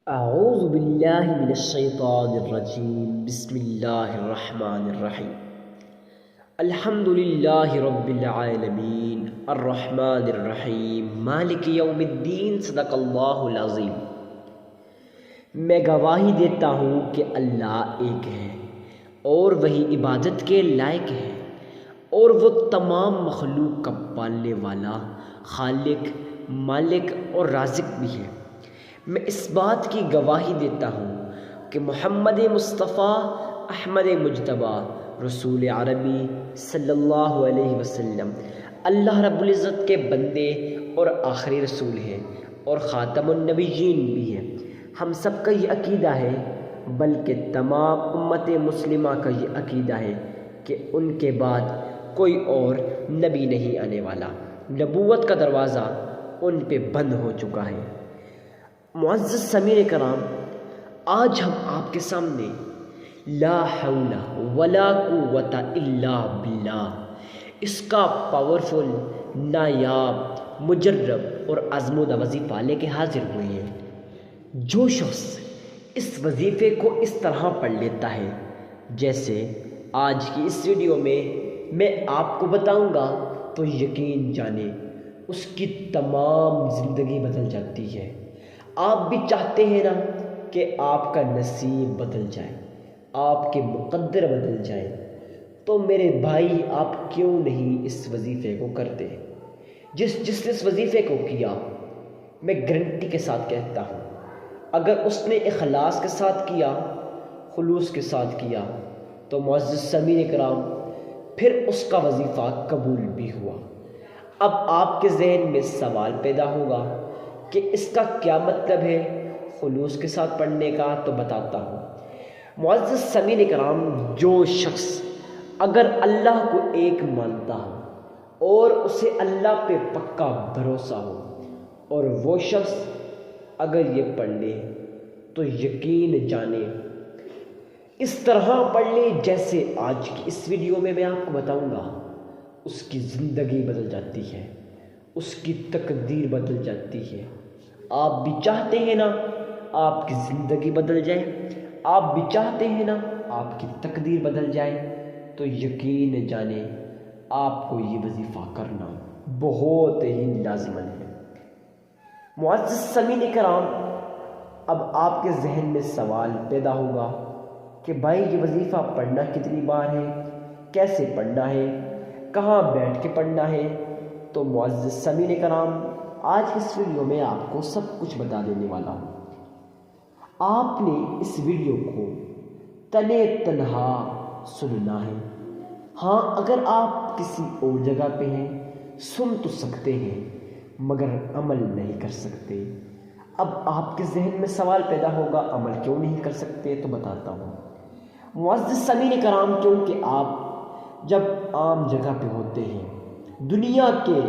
اعوذ باللہ من الشیطان الرجیم بسم اللہ الرحمن الرحیم الحمد للہ رب العالمین الرحمن الرحیم مالک یوم الدین صدق اللہ العظیم۔ میں گواہی دیتا ہوں کہ اللہ ایک ہے اور وہی عبادت کے لائق ہے، اور وہ تمام مخلوق کا پالنے والا، خالق، مالک اور رازق بھی ہے۔ میں اس بات کی گواہی دیتا ہوں کہ محمد مصطفیٰ احمد مجتبیٰ رسول عربی صلی اللہ علیہ وسلم اللہ رب العزت کے بندے اور آخری رسول ہیں اور خاتم النبیین بھی ہیں۔ ہم سب کا یہ عقیدہ ہے، بلکہ تمام امت مسلمہ کا یہ عقیدہ ہے کہ ان کے بعد کوئی اور نبی نہیں آنے والا، نبوت کا دروازہ ان پہ بند ہو چکا ہے۔ معزز سامعین کرام، آج ہم آپ کے سامنے لا حول ولا قوت الا باللہ، اس کا پاورفل، نایاب، مجرب اور آزمودہ وظیفہ لے کے حاضر ہوئے ہیں۔ جو شخص اس وظیفے کو اس طرح پڑھ لیتا ہے جیسے آج کی اس ویڈیو میں آپ کو بتاؤں گا، تو یقین جانیں اس کی تمام زندگی بدل جاتی ہے۔ آپ بھی چاہتے ہیں نا کہ آپ کا نصیب بدل جائے، آپ کے مقدر بدل جائیں، تو میرے بھائی آپ کیوں نہیں اس وظیفے کو کرتے؟ جس نے اس وظیفے کو کیا، میں گارنٹی کے ساتھ کہتا ہوں، اگر اس نے اخلاص کے ساتھ کیا، خلوص کے ساتھ کیا، تو معزز سامعین کرام پھر اس کا وظیفہ قبول بھی ہوا۔ اب آپ کے ذہن میں سوال پیدا ہوگا کہ اس کا کیا مطلب ہے خلوص کے ساتھ پڑھنے کا؟ تو بتاتا ہوں۔ معزز سامعین کرام، جو شخص اگر اللہ کو ایک مانتا ہو اور اسے اللہ پہ پکا بھروسہ ہو، اور وہ شخص اگر یہ پڑھ لے، تو یقین جانے اس طرح پڑھ لے جیسے آج کی اس ویڈیو میں آپ کو بتاؤں گا، اس کی زندگی بدل جاتی ہے، اس کی تقدیر بدل جاتی ہے۔ آپ بھی چاہتے ہیں نا آپ کی زندگی بدل جائے، آپ بھی چاہتے ہیں نا آپ کی تقدیر بدل جائے، تو یقین جانیں آپ کو یہ وظیفہ کرنا بہت ہی لازمن ہے۔ معزز سامعین کرام، اب آپ کے ذہن میں سوال پیدا ہوگا کہ بھائی یہ وظیفہ پڑھنا کتنی بار ہے، کیسے پڑھنا ہے، کہاں بیٹھ کے پڑھنا ہے؟ تو معزز سامعین کرام، آج کی اس ویڈیو میں آپ کو سب کچھ بتا دینے والا ہوں۔ آپ نے اس ویڈیو کو تنے تنہا سننا ہے۔ ہاں، اگر آپ کسی اور جگہ پہ ہیں سن تو سکتے ہیں مگر عمل نہیں کر سکتے۔ اب آپ کے ذہن میں سوال پیدا ہوگا عمل کیوں نہیں کر سکتے؟ تو بتاتا ہوں۔ معزز سامعین کرام، کیونکہ آپ جب عام جگہ پہ ہوتے ہیں، دنیا کے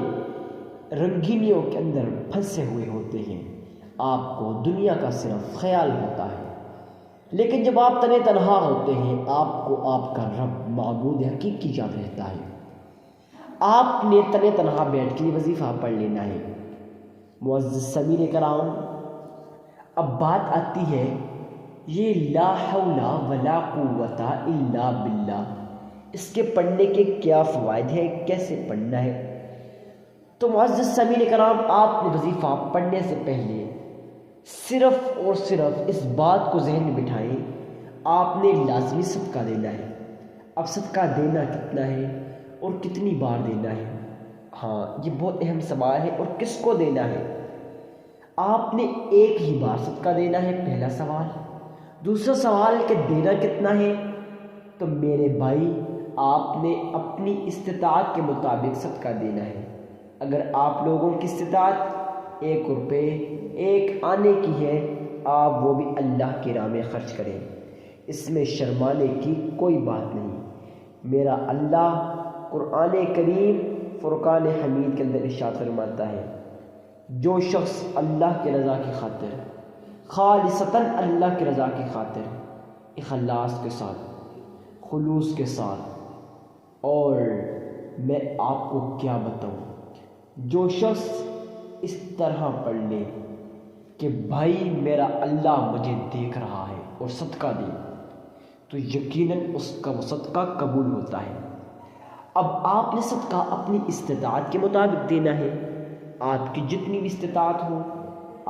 رنگینیوں کے اندر پھنسے ہوئے ہوتے ہیں، آپ کو دنیا کا صرف خیال ہوتا ہے، لیکن جب آپ تنے تنہا ہوتے ہیں، آپ کو آپ کا رب معبود حقیقی یاد رہتا ہے۔ آپ نے تنے تنہا بیٹھ کے وظیفہ پڑھ لینا ہے۔ معزز سامعین کرام، اب بات آتی ہے یہ لا حول ولا قوت الا باللہ، اس کے پڑھنے کے کیا فوائد ہیں، کیسے پڑھنا ہے؟ تو معزز سامعین کرام، آپ نے وظیفہ پڑھنے سے پہلے صرف اور صرف اس بات کو ذہن میں بٹھائیں، آپ نے لازمی صدقہ دینا ہے۔ اب صدقہ دینا کتنا ہے اور کتنی بار دینا ہے؟ ہاں، یہ بہت اہم سوال ہے، اور کس کو دینا ہے؟ آپ نے ایک ہی بار صدقہ دینا ہے، پہلا سوال۔ دوسرا سوال کہ دینا کتنا ہے؟ تو میرے بھائی، آپ نے اپنی استطاعت کے مطابق صدقہ دینا ہے۔ اگر آپ لوگوں کی استطاعت 1 روپے 1 آنے کی ہے، آپ وہ بھی اللہ کی راہ میں خرچ کریں، اس میں شرمانے کی کوئی بات نہیں۔ میرا اللہ قرآن کریم فرقان حمید کے اندر ارشاد فرماتا ہے، جو شخص اللہ کی رضا کی خاطر، خالصتاً اللہ کی رضا کی خاطر، اخلاص کے ساتھ، خلوص کے ساتھ، اور میں آپ کو کیا بتاؤں، جو شخص اس طرح پڑھ لے کہ بھائی میرا اللہ مجھے دیکھ رہا ہے اور صدقہ دے، تو یقیناً اس کا وہ صدقہ قبول ہوتا ہے۔ اب آپ نے صدقہ اپنی استطاعت کے مطابق دینا ہے، آپ کی جتنی بھی استطاعت ہو۔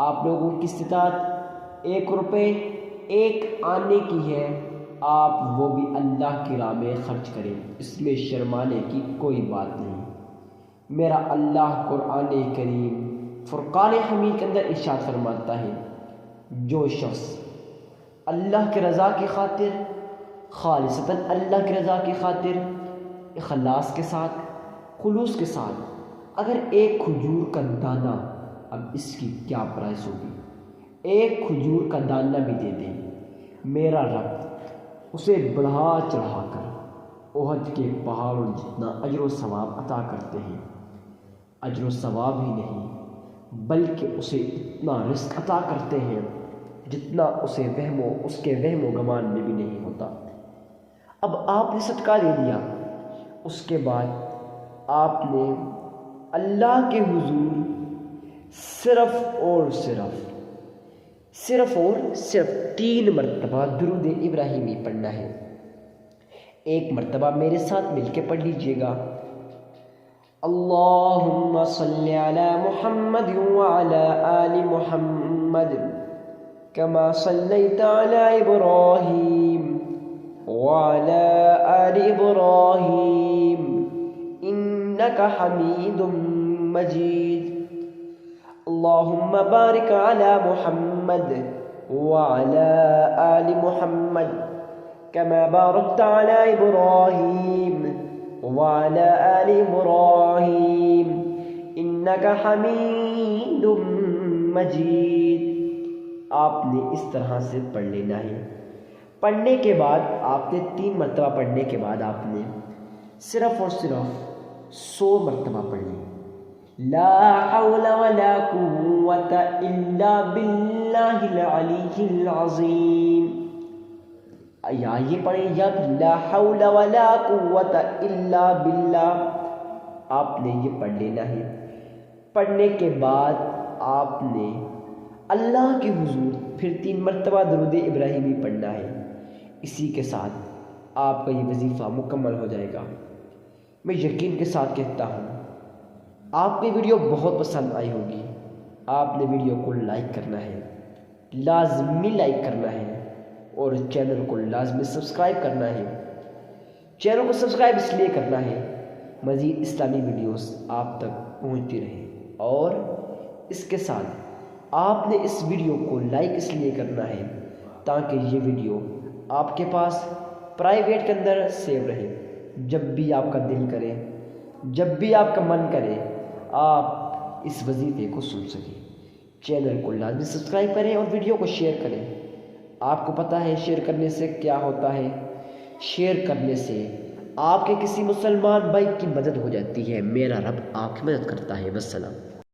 آپ لوگوں کی استطاعت 1 روپے 1 آنے کی ہے، آپ وہ بھی اللہ کی راہ میں خرچ کریں، اس میں شرمانے کی کوئی بات نہیں۔ میرا اللہ قرآن کریم فرقان حمید کے اندر ارشاد فرماتا ہے، جو شخص اللہ کی رضا کی خاطر، خالصتاً اللہ کی رضا کی خاطر، اخلاص کے ساتھ، خلوص کے ساتھ اگر ایک کھجور کا دانہ، اب اس کی کیا پرائس ہوگی، ایک کھجور کا دانہ بھی دے دیں، میرا رب اسے بڑھا چڑھا کر احد کے پہاڑوں جتنا اجر و ثواب عطا کرتے ہیں۔ اجر و ثواب ہی نہیں بلکہ اسے اتنا رزق عطا کرتے ہیں جتنا اس کے وہم و گمان میں بھی نہیں ہوتا۔ اب آپ نے صدقہ دے دیا، اس کے بعد آپ نے اللہ کے حضور صرف اور صرف 3 مرتبہ درود ابراہیمی پڑھنا ہے۔ ایک مرتبہ میرے ساتھ مل کے پڑھ لیجئے گا، اللہم صلی علی محمد وعلی آل محمد کما صلیت علی ابراہیم وعلی آل ابراہیم انک حمید مجید، اللہم بارک علی محمد وعلی آل محمد کما بارکت علی ابراہیم وعلی آل ابراہیم انک حمید مجید۔ آپ نے اس طرح سے پڑھ لینا ہے۔ پڑھنے کے بعد آپ نے 3 مرتبہ پڑھنے کے بعد آپ نے صرف اور صرف 100 مرتبہ پڑھنی، لا حول ولا قوت الا باللہ العلی العظیم، یا یہ پڑھیں یا لا حول ولا قوت الا باللہ، آپ نے یہ پڑھ لینا ہے۔ پڑھنے کے بعد آپ نے اللہ کے حضور پھر 3 مرتبہ درود ابراہیمی پڑھنا ہے۔ اسی کے ساتھ آپ کا یہ وظیفہ مکمل ہو جائے گا۔ میں یقین کے ساتھ کہتا ہوں آپ کی ویڈیو بہت پسند آئی ہوگی۔ آپ نے ویڈیو کو لائک کرنا ہے، لازمی لائک کرنا ہے، اور چینل کو لازمی سبسکرائب کرنا ہے۔ چینل کو سبسکرائب اس لیے کرنا ہے مزید اسلامی ویڈیوز آپ تک پہنچتی رہیں، اور اس کے ساتھ آپ نے اس ویڈیو کو لائک اس لیے کرنا ہے تاکہ یہ ویڈیو آپ کے پاس پرائیویٹ کے اندر سیو رہے، جب بھی آپ کا دل کرے، جب بھی آپ کا من کرے آپ اس وظیفے کو سن سکیں۔ چینل کو لازمی سبسکرائب کریں اور ویڈیو کو شیئر کریں۔ آپ کو پتہ ہے شیئر کرنے سے کیا ہوتا ہے؟ شیئر کرنے سے آپ کے کسی مسلمان بھائی کی مدد ہو جاتی ہے، میرا رب آپ کی مدد کرتا ہے۔ والسلام۔